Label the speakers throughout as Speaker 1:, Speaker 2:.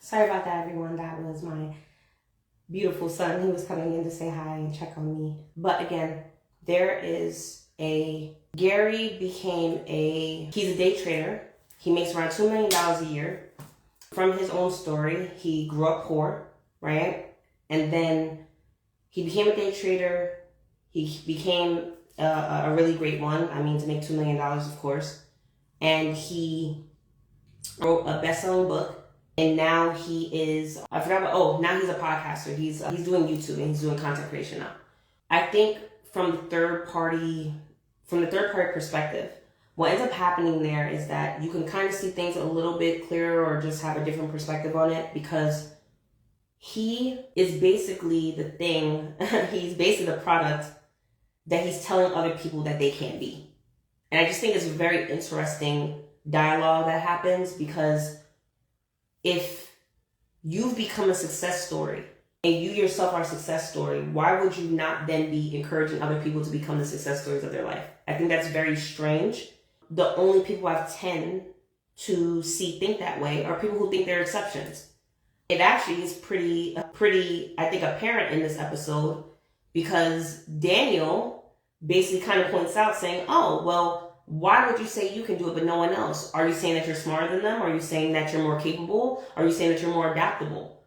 Speaker 1: Sorry about that, everyone. That was my beautiful son. He was coming in to say hi and check on me. But again, Gary he's a day trader. He makes around $2 million a year. From his own story, he grew up poor, right? And then he became a day trader. He became a really great one. I mean, to make $2 million, of course. And he wrote a best-selling book. And now now he's a podcaster. He's doing YouTube and he's doing content creation now. I think from the third party perspective, what ends up happening there is that you can kind of see things a little bit clearer or just have a different perspective on it, because he is basically the thing, he's basically the product that he's telling other people that they can't be. And I just think it's a very interesting dialogue that happens, because if you've become a success story and you yourself are a success story, why would you not then be encouraging other people to become the success stories of their life? I think that's very strange. The only people I tend to think that way are people who think they're exceptions. It actually is pretty, I think, apparent in this episode, because Daniel basically kind of points out saying, oh, well, why would you say you can do it but no one else? Are you saying that you're smarter than them? Are you saying that you're more capable? Are you saying that you're more adaptable?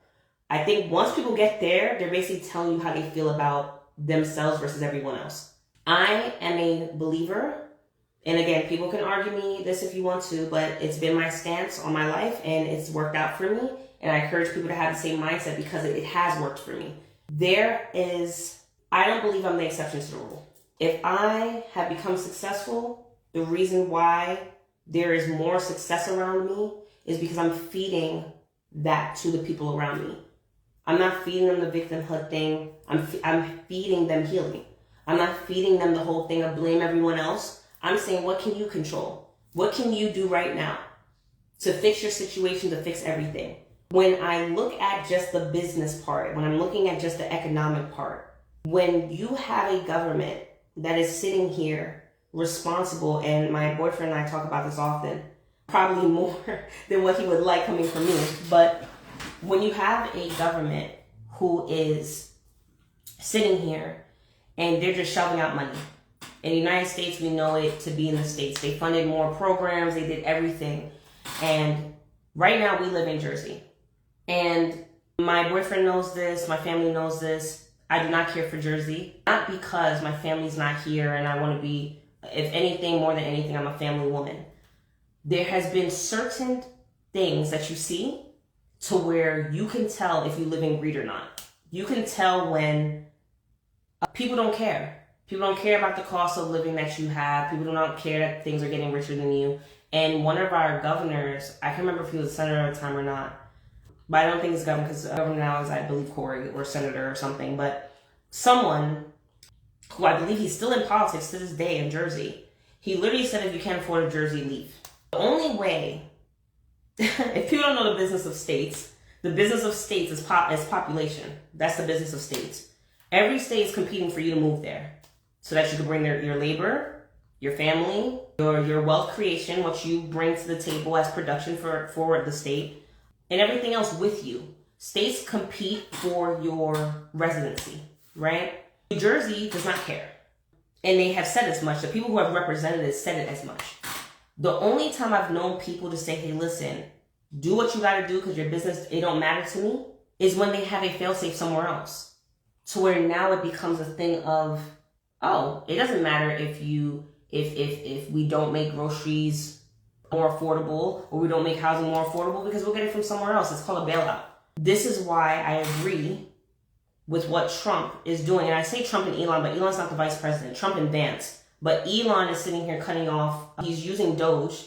Speaker 1: I think once people get there, they're basically telling you how they feel about themselves versus everyone else. I am a believer, and again, people can argue me this if you want to, but it's been my stance on my life and it's worked out for me. And I encourage people to have the same mindset because it has worked for me. I don't believe I'm the exception to the rule. If I have become successful, the reason why there is more success around me is because I'm feeding that to the people around me. I'm not feeding them the victimhood thing. I'm feeding them healing. I'm not feeding them the whole thing of blame everyone else. I'm saying, what can you control? What can you do right now to fix your situation, to fix everything? When I look at just the business part, when I'm looking at just the economic part, when you have a government that is sitting here responsible, and my boyfriend and I talk about this often, probably more than what he would like coming from me, but when you have a government who is sitting here and they're just shoving out money. In the United States, we know it to be in the States. They funded more programs, they did everything. And right now we live in Jersey. And my boyfriend knows this, my family knows this. I do not care for Jersey. Not because my family's not here and I want to be, if anything, more than anything, I'm a family woman. There has been certain things that you see to where you can tell if you live in greed or not. You can tell when people don't care. People don't care about the cost of living that you have. People do not care that things are getting richer than you. And one of our governors, I can't remember if he was a senator at the time or not, but I don't think he's governor, because governor now is, I believe, Corey, or senator or something. But someone who I believe he's still in politics to this day in Jersey, he literally said, if you can't afford a Jersey, leave. The only way, if people don't know the business of states is population. That's the business of states. Every state is competing for you to move there so that you can bring your labor, your family, your wealth creation, what you bring to the table as production for the state, and everything else with you. States compete for your residency, right? New Jersey does not care. And they have said as much. The people who have represented it said it as much. The only time I've known people to say, hey, listen, do what you got to do because your business, it don't matter to me, is when they have a failsafe somewhere else. To where now it becomes a thing of, oh, it doesn't matter if we don't make groceries more affordable or we don't make housing more affordable, because we'll get it from somewhere else. It's called a bailout. This is why I agree with what Trump is doing. And I say Trump and Elon, but Elon's not the vice president. Trump and Vance. But Elon is sitting here cutting off. He's using Doge,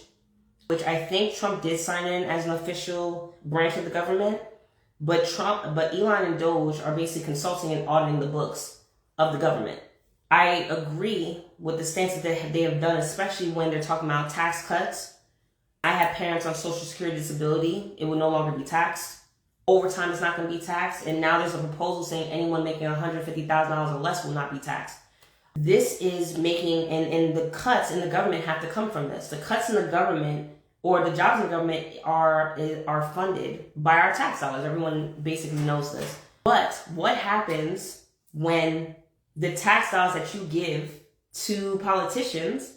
Speaker 1: which I think Trump did sign in as an official branch of the government. But Elon and Doge are basically consulting and auditing the books of the government. I agree with the stance that they have done, especially when they're talking about tax cuts. I have parents on Social Security disability. It will no longer be taxed. Overtime is not going to be taxed. And now there's a proposal saying anyone making $150,000 or less will not be taxed. This is making, and the cuts in the government have to come from this. The cuts in the government or the jobs in government are funded by our tax dollars. Everyone basically knows this. But what happens when the tax dollars that you give to politicians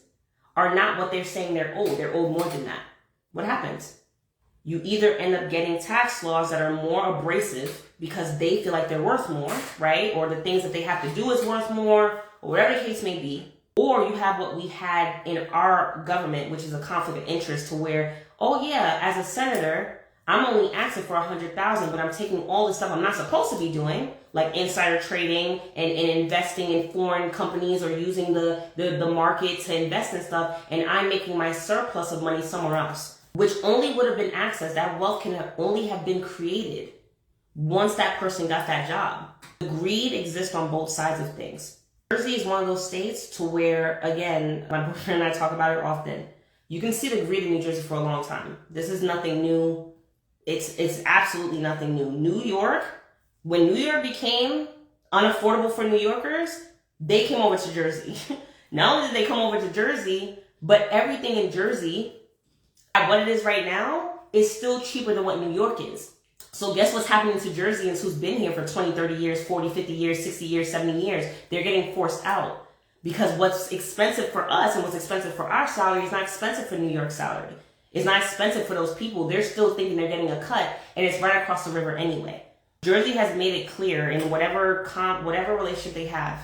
Speaker 1: are not what they're saying they're owed? They're owed more than that. What happens? You either end up getting tax laws that are more abrasive because they feel like they're worth more, right? Or the things that they have to do is worth more, or whatever the case may be. Or you have what we had in our government, which is a conflict of interest, to where, oh yeah, as a senator, I'm only asking for $100,000, but I'm taking all the stuff I'm not supposed to be doing, like insider trading and investing in foreign companies, or using the market to invest in stuff, and I'm making my surplus of money somewhere else, which only would have been accessed. That wealth can only have been created once that person got that job. The greed exists on both sides of things. Jersey is one of those states to where, again, my boyfriend and I talk about it often. You can see the greed in New Jersey for a long time. This is nothing new. It's absolutely nothing new. New York, when New York became unaffordable for New Yorkers, they came over to Jersey. Not only did they come over to Jersey, but everything in Jersey, at what it is right now, is still cheaper than what New York is. So guess what's happening to Jerseyans who's been here for 20, 30 years, 40, 50 years, 60 years, 70 years? They're getting forced out. Because what's expensive for us and what's expensive for our salary is not expensive for New York's salary. It's not expensive for those people. They're still thinking they're getting a cut, and it's right across the river anyway. Jersey has made it clear in whatever relationship they have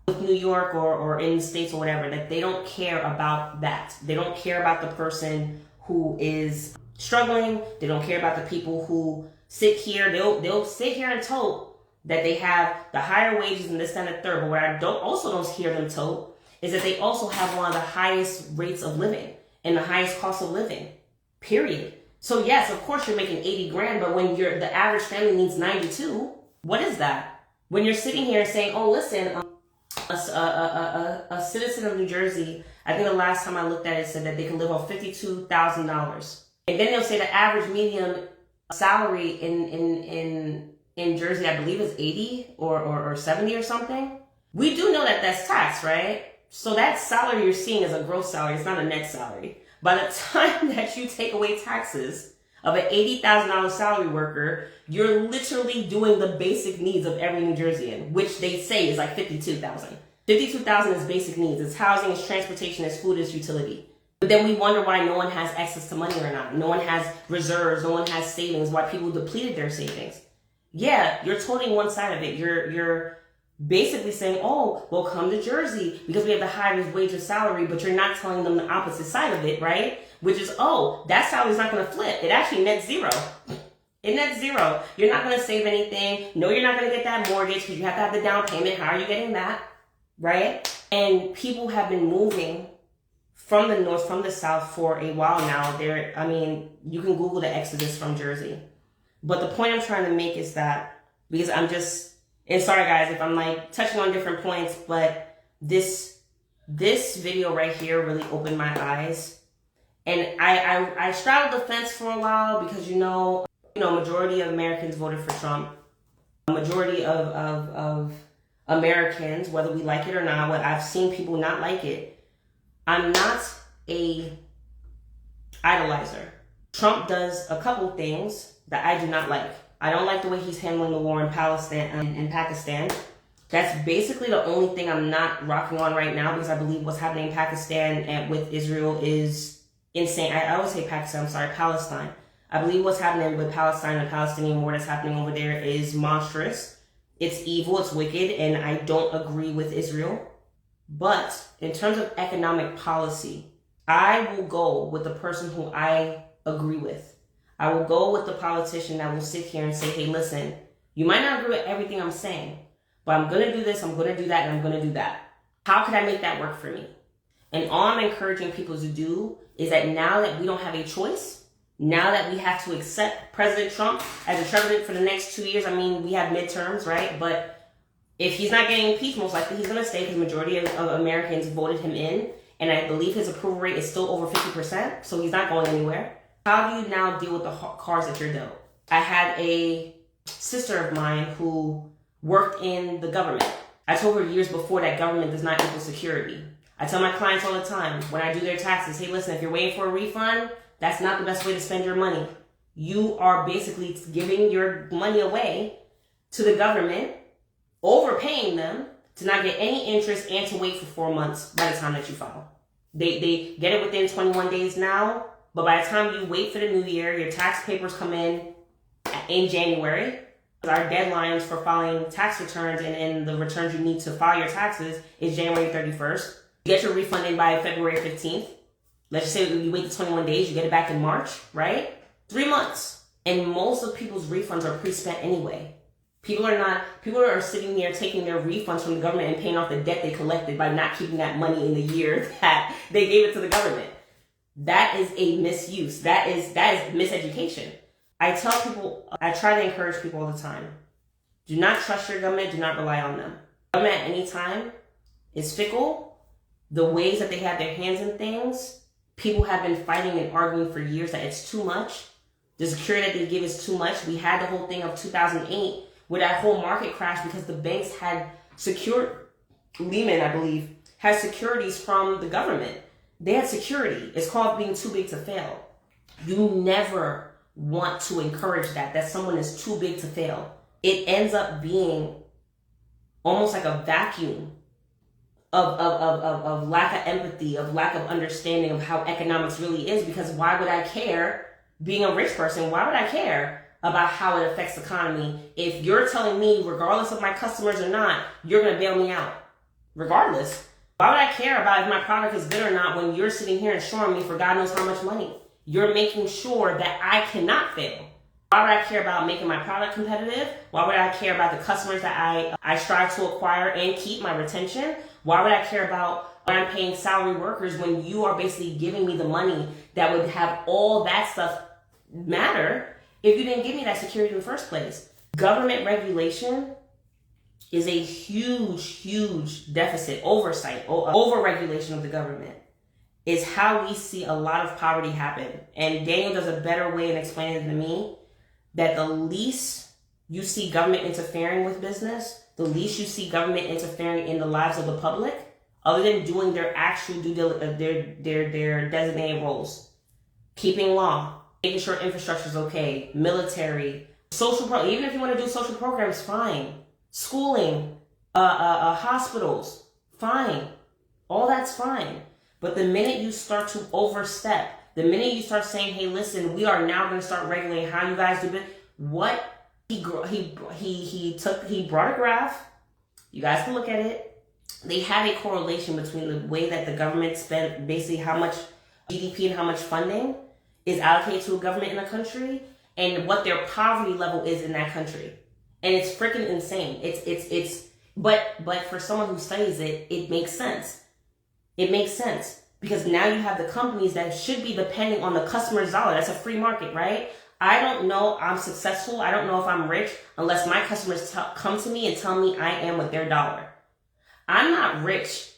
Speaker 1: with New York or in the States or whatever, that they don't care about that. They don't care about the person who is struggling. They don't care about the people who sit here. They'll sit here and tote that they have the higher wages and this, that, and the third. But what I don't hear them tote is that they also have one of the highest rates of living and the highest cost of living, period. So yes, of course you're making 80 grand, but when the average family needs 92, what is that? When you're sitting here saying, oh, listen, a citizen of New Jersey, I think the last time I looked at it said that they can live on $52,000. And then they'll say the average median salary in Jersey, I believe, is 80 or 70 or something. We do know that that's taxed, right? So that salary you're seeing is a gross salary. It's not a net salary. By the time that you take away taxes of an $80,000 salary worker, you're literally doing the basic needs of every New Jerseyan, which they say is like $52,000. $52,000 is basic needs. It's housing, it's transportation, it's food, it's utility. But then we wonder why no one has access to money or not. No one has reserves. No one has savings. Why people depleted their savings. Yeah, you're toting one side of it. You're basically saying, oh, well, come to Jersey because we have the highest wage or salary, but you're not telling them the opposite side of it, right? Which is, oh, that salary's not going to flip. It actually nets zero. It nets zero. You're not going to save anything. No, you're not going to get that mortgage because you have to have the down payment. How are you getting that? Right? And people have been moving from the north, from the south for a while now. You can Google the exodus from Jersey. But the point I'm trying to make is that, because and sorry guys if I'm like touching on different points, but this video right here really opened my eyes. And I straddled the fence for a while because, majority of Americans voted for Trump. A majority of Americans, whether we like it or not, I've seen people not like it. I'm not a idolizer. Trump does a couple things that I do not like. I don't like the way he's handling the war in Palestine and Pakistan. That's basically the only thing I'm not rocking on right now, because I believe what's happening in Pakistan and with Israel is insane. I always say Pakistan, I'm sorry, Palestine. I believe what's happening with Palestine and the Palestinian war that's happening over there is monstrous. It's evil, it's wicked, and I don't agree with Israel. But in terms of economic policy, I will go with the person who I agree with. I will go with the politician that will sit here and say, hey, listen, you might not agree with everything I'm saying, but I'm going to do this, I'm going to do that, and I'm going to do that. How can I make that work for me? And all I'm encouraging people to do is that now that we don't have a choice, now that we have to accept President Trump as a president for the next 2 years, we have midterms, right? But if he's not getting impeached, most likely he's going to stay because the majority of Americans voted him in. And I believe his approval rate is still over 50%, so he's not going anywhere. How do you now deal with the cards that you're dealt? I had a sister of mine who worked in the government. I told her years before that government does not equal security. I tell my clients all the time when I do their taxes, hey, listen, if you're waiting for a refund, That's not the best way to spend your money. You are basically giving your money away to the government, overpaying them to not get any interest and to wait for 4 months by the time that you file. They get it within 21 days now, but by the time you wait for the new year, your tax papers come in January. Our deadlines for filing tax returns and the returns you need to file your taxes is January 31st. You get your refund in by February 15th. Let's just say you wait the 21 days, you get it back in March, right? 3 months. And most of people's refunds are pre-spent anyway. People are sitting there taking their refunds from the government and paying off the debt they collected by not keeping that money in the year that they gave it to the government. That is a misuse. That is miseducation. I tell people, I try to encourage people all the time. Do not trust your government. Do not rely on them. Government at any time is fickle. The ways that they have their hands in things, people have been fighting and arguing for years that it's too much. The security that they give is too much. We had the whole thing of 2008 where that whole market crashed because the banks had Lehman, I believe, had securities from the government. They had security. It's called being too big to fail. You never want to encourage that someone is too big to fail. It ends up being almost like a vacuum of lack of empathy, of lack of understanding of how economics really is, because why would I care, being a rich person, why would I care about how it affects the economy if you're telling me, regardless of my customers or not, you're going to bail me out? Regardless. Why would I care about if my product is good or not when you're sitting here insuring me for God knows how much money? You're making sure that I cannot fail. Why would I care about making my product competitive? Why would I care about the customers that I strive to acquire and keep, my retention? Why would I care about when I'm paying salary workers when you are basically giving me the money that would have all that stuff matter if you didn't give me that security in the first place? Government regulation is a huge deficit, oversight, over-regulation of the government is how we see a lot of poverty happen. And Daniel does a better way in explaining it to me, that the least you see government interfering with business, the least you see government interfering in the lives of the public, other than doing their actual their designated roles, keeping law, making sure infrastructure is okay, military, even if you want to do social programs, fine, schooling, hospitals, fine, all that's fine. But the minute you start to overstep, the minute you start saying, hey, listen, we are now going to start regulating how you guys do it, he brought a graph. You guys can look at it. They have a correlation between the way that the government spent, basically how much GDP and how much funding is allocated to a government in a country and what their poverty level is in that country. And it's freaking insane. But for someone who studies it, it makes sense. It makes sense because now you have the companies that should be depending on the customer's dollar. That's a free market, right? I don't know I'm successful. I don't know if I'm rich unless my customers come to me and tell me I am with their dollar. I'm not rich.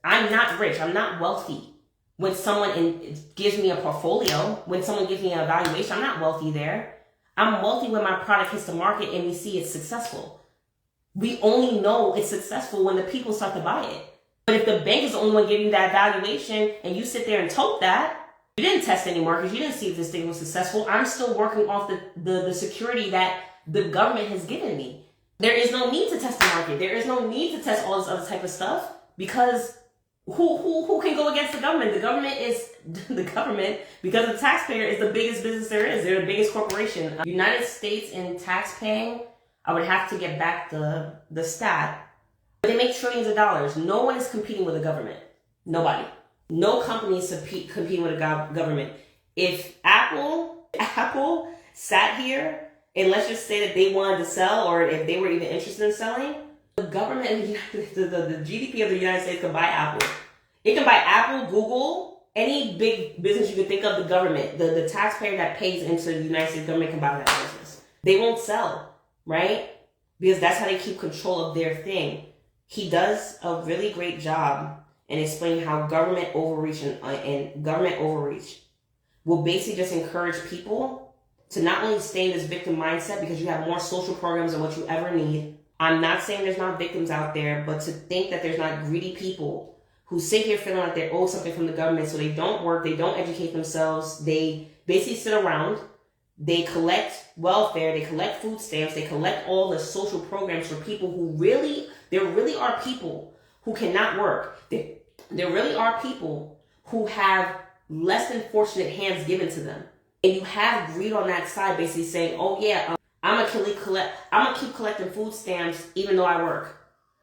Speaker 1: I'm not wealthy. When someone gives me a portfolio, when someone gives me an evaluation, I'm not wealthy there. I'm wealthy when my product hits the market and we see it's successful. We only know it's successful when the people start to buy it. But if the bank is the only one giving you that valuation and you sit there and tote that, you didn't test any markets, you didn't see if this thing was successful. I'm still working off the security that the government has given me. There is no need to test the market. There is no need to test all this other type of stuff because who can go against the government? The government is the government because the taxpayer is the biggest business there is. They're the biggest corporation. United States in tax paying, I would have to get back the stat. But they make trillions of dollars. No one is competing with the government. Nobody. No company is competing with the government. If Apple sat here and let's just say that they wanted to sell or if they were even interested in selling, the government, the GDP of the United States can buy Apple. It can buy Apple, Google, any big business you can think of, the government, the taxpayer that pays into the United States government can buy that business. They won't sell, right? Because that's how they keep control of their thing. He does a really great job in explaining how government overreach and government overreach will basically just encourage people to not only stay in this victim mindset because you have more social programs than what you ever need. I'm not saying there's not victims out there, but to think that there's not greedy people who sit here feeling like they're owed something from the government, so they don't work, they don't educate themselves, they basically sit around, they collect welfare, they collect food stamps, they collect all the social programs for people who really, there really are people who cannot work. There really are people who have less than fortunate hands given to them. And you have greed on that side, basically saying, oh yeah, I'm gonna keep collecting food stamps even though I work.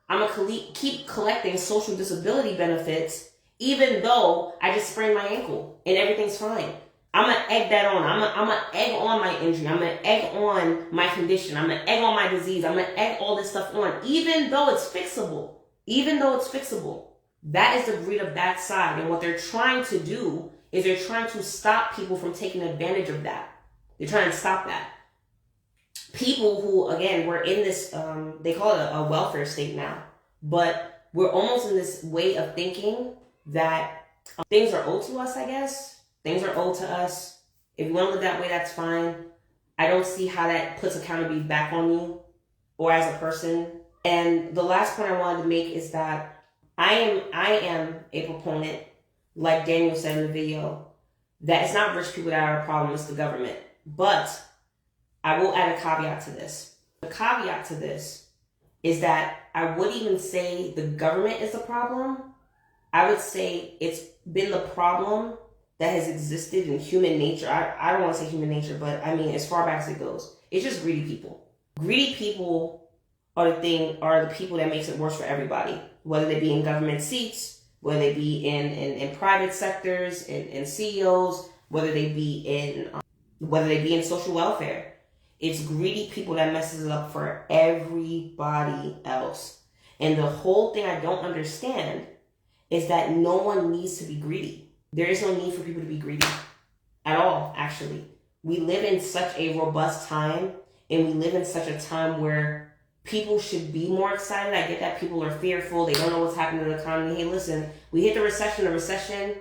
Speaker 1: I'm gonna keep collecting social disability benefits even though I just sprained my ankle and everything's fine. I'm gonna egg that on. I'm gonna egg on my injury. I'm gonna egg on my condition. I'm gonna egg on my disease. I'm gonna egg all this stuff on, even though it's fixable. Even though it's fixable. That is the greed of that side. And what they're trying to do is they're trying to stop people from taking advantage of that. They're trying to stop that. People who, again, we're in this, they call it a welfare state now, but we're almost in this way of thinking that things are owed to us, I guess. Things are owed to us. If you want to live that way, that's fine. I don't see how that puts accountability back on you or as a person. And the last point I wanted to make is that I am a proponent, like Daniel said in the video, that it's not rich people that are a problem, it's the government. But I will add a caveat to this. The caveat to this is that I wouldn't even say the government is the problem. I would say it's been the problem that has existed in human nature. I don't want to say human nature, but I mean, as far back as it goes, it's just greedy people. Greedy people are the people that makes it worse for everybody, whether they be in government seats, whether they be in private sectors, in CEOs, whether they be in social welfare. It's greedy people that messes it up for everybody else. And the whole thing I don't understand is that no one needs to be greedy. There is no need for people to be greedy at all, actually. We live in such a robust time, and we live in such a time where people should be more excited. I get that people are fearful. They don't know what's happening in the economy. Hey, listen, we hit the recession.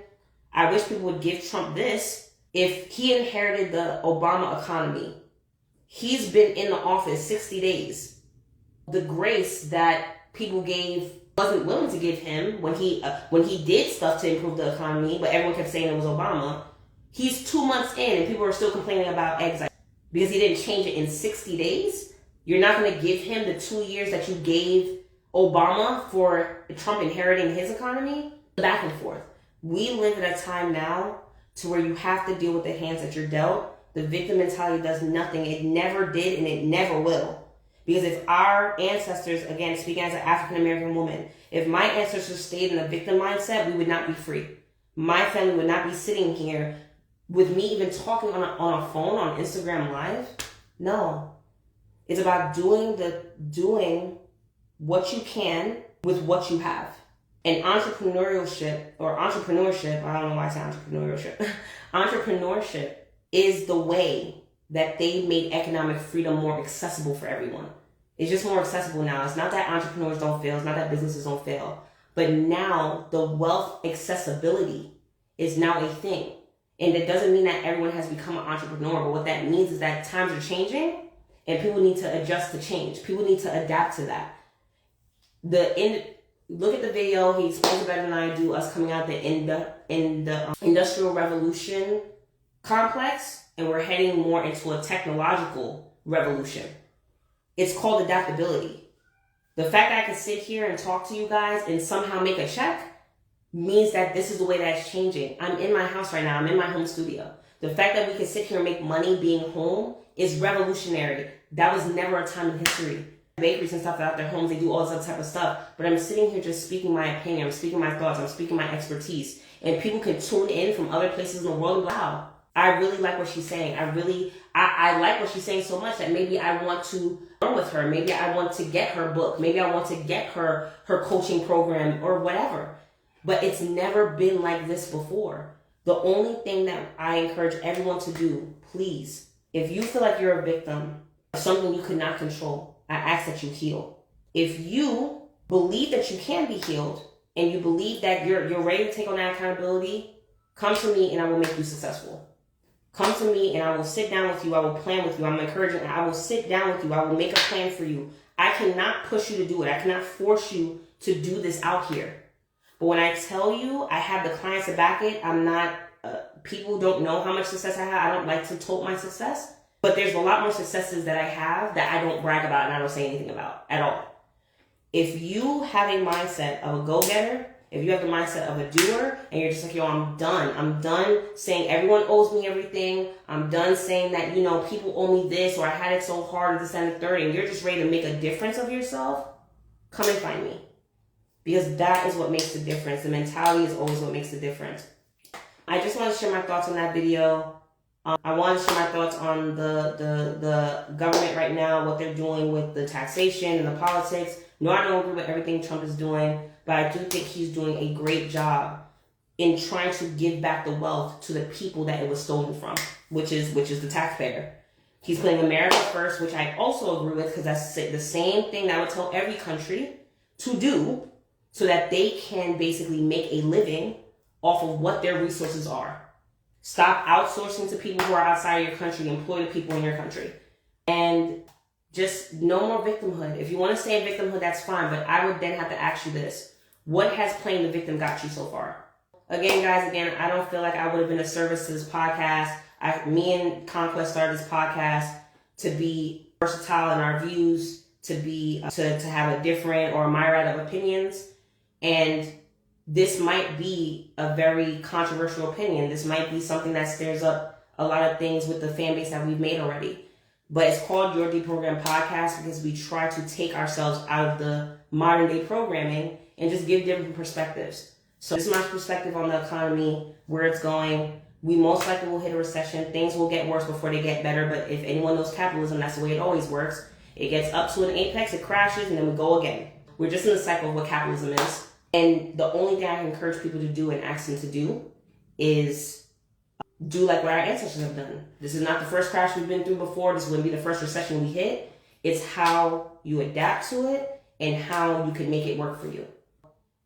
Speaker 1: I wish people would give Trump this. If he inherited the Obama economy, he's been in the office 60 days. The grace that people wasn't willing to give him when he did stuff to improve the economy, but everyone kept saying it was Obama. He's 2 months in and people are still complaining about exile because he didn't change it in 60 days. You're not going to give him the 2 years that you gave Obama for Trump inheriting his economy? Back and forth. We live in a time now to where you have to deal with the hands that you're dealt. The victim mentality does nothing. It never did and it never will. Because if our ancestors, again, speaking as an African-American woman, if my ancestors stayed in a victim mindset, we would not be free. My family would not be sitting here with me even talking on a phone, on Instagram Live. No. It's about doing what you can with what you have. And entrepreneurship, I don't know why I say entrepreneurship. Entrepreneurship is the way that they made economic freedom more accessible for everyone. It's just more accessible now. It's not that entrepreneurs don't fail. It's not that businesses don't fail. But now the wealth accessibility is now a thing. And it doesn't mean that everyone has become an entrepreneur. But what that means is that times are changing and people need to adjust to change. People need to adapt to that. Look at the video. He explains it better than I do. Us coming out the Industrial Revolution complex. And we're heading more into a technological revolution. It's called adaptability. The fact that I can sit here and talk to you guys and somehow make a check means that this is the way that it's changing. I'm in my house right now. I'm in my home studio. The fact that we can sit here and make money being home is revolutionary. That was never a time in history. Bakeries and stuff out their homes, they do all this other type of stuff. But I'm sitting here just speaking my opinion. I'm speaking my thoughts. I'm speaking my expertise. And people can tune in from other places in the world and be like, wow, I really like what she's saying. I like what she's saying so much that maybe I want to learn with her. Maybe I want to get her book. Maybe I want to get her coaching program or whatever. But it's never been like this before. The only thing that I encourage everyone to do, please, if you feel like you're a victim of something you could not control, I ask that you heal. If you believe that you can be healed and you believe that you're ready to take on that accountability, come to me and I will make you successful. Come to me and I will sit down with you. I will plan with you. I'm encouraging. I will sit down with you. I will make a plan for you. I cannot push you to do it. I cannot force you to do this out here. But when I tell you I have the clients to back it, I'm not, people don't know how much success I have. I don't like to tote my success. But there's a lot more successes that I have that I don't brag about and I don't say anything about at all. If you have a mindset of a go-getter, if you have the mindset of a doer, and you're just like, yo, I'm done. I'm done saying everyone owes me everything. I'm done saying that, you know, people owe me this, or I had it so hard at this and the third, and you're just ready to make a difference of yourself, come and find me. Because that is what makes the difference. The mentality is always what makes the difference. I just want to share my thoughts on that video. I want to share my thoughts on the government right now, what they're doing with the taxation and the politics. No, I don't agree with everything Trump is doing, but I do think he's doing a great job in trying to give back the wealth to the people that it was stolen from, which is the taxpayer. He's putting America first, which I also agree with, because that's the same thing that I would tell every country to do so that they can basically make a living off of what their resources are. Stop outsourcing to people who are outside of your country. Employ the people in your country. And just no more victimhood. If you want to stay in victimhood, that's fine. But I would then have to ask you this. What has playing the victim got you so far? Again, guys, I don't feel like I would have been a service to this podcast. Me and Conquest started this podcast to be versatile in our views, to have a different or a myriad of opinions. And this might be a very controversial opinion. This might be something that stirs up a lot of things with the fan base that we've made already. But it's called Your Deprogram Podcast because we try to take ourselves out of the modern day programming and just give different perspectives. So this is my perspective on the economy, where it's going. We most likely will hit a recession. Things will get worse before they get better. But if anyone knows capitalism, that's the way it always works. It gets up to an apex, it crashes, and then we go again. We're just in the cycle of what capitalism is. And the only thing I can encourage people to do and ask them to do is do like what our ancestors have done. This is not the first crash we've been through before. This wouldn't be the first recession we hit. It's how you adapt to it and how you can make it work for you.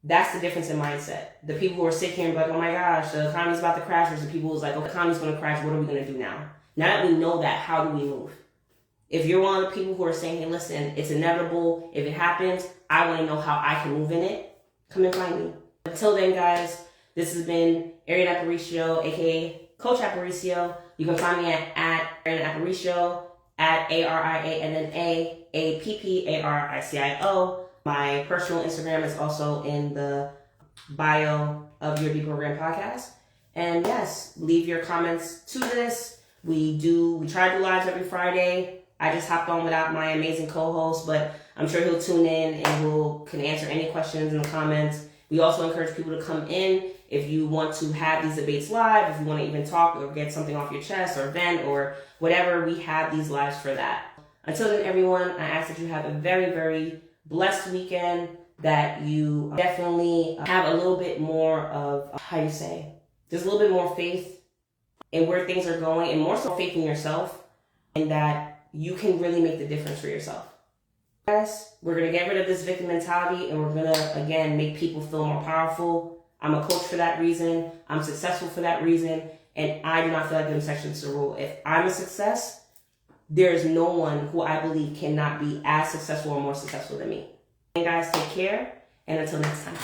Speaker 1: That's the difference in mindset. The people who are sitting here and be like, oh my gosh, the economy's about to crash, versus the people who's like, oh, the economy's going to crash. What are we going to do now? Now that we know that, how do we move? If you're one of the people who are saying, hey, listen, it's inevitable. If it happens, I want to know how I can move in it. Come and find me. Until then, guys, this has been Arian Aparicio, aka Coach Aparicio. You can find me at Arian Aparicio, at ArianAPPARICIO. My personal Instagram is also in the bio of Your Deprogram Podcast. And yes, leave your comments to this. We try to do lives every Friday. I just hopped on without my amazing co-host, but I'm sure he'll tune in and can answer any questions in the comments. We also encourage people to come in if you want to have these debates live, if you want to even talk or get something off your chest or vent or whatever, we have these lives for that. Until then, everyone, I ask that you have a very, very blessed weekend, that you definitely have a little bit more of, just a little bit more faith in where things are going, and more so faith in yourself, and that you can really make the difference for yourself. Yes, we're going to get rid of this victim mentality, and we're going to, again, make people feel more powerful. I'm a coach for that reason. I'm successful for that reason. And I do not feel like the exceptions to the rule. If I'm a success, there is no one who I believe cannot be as successful or more successful than me. And guys, take care. And until next time.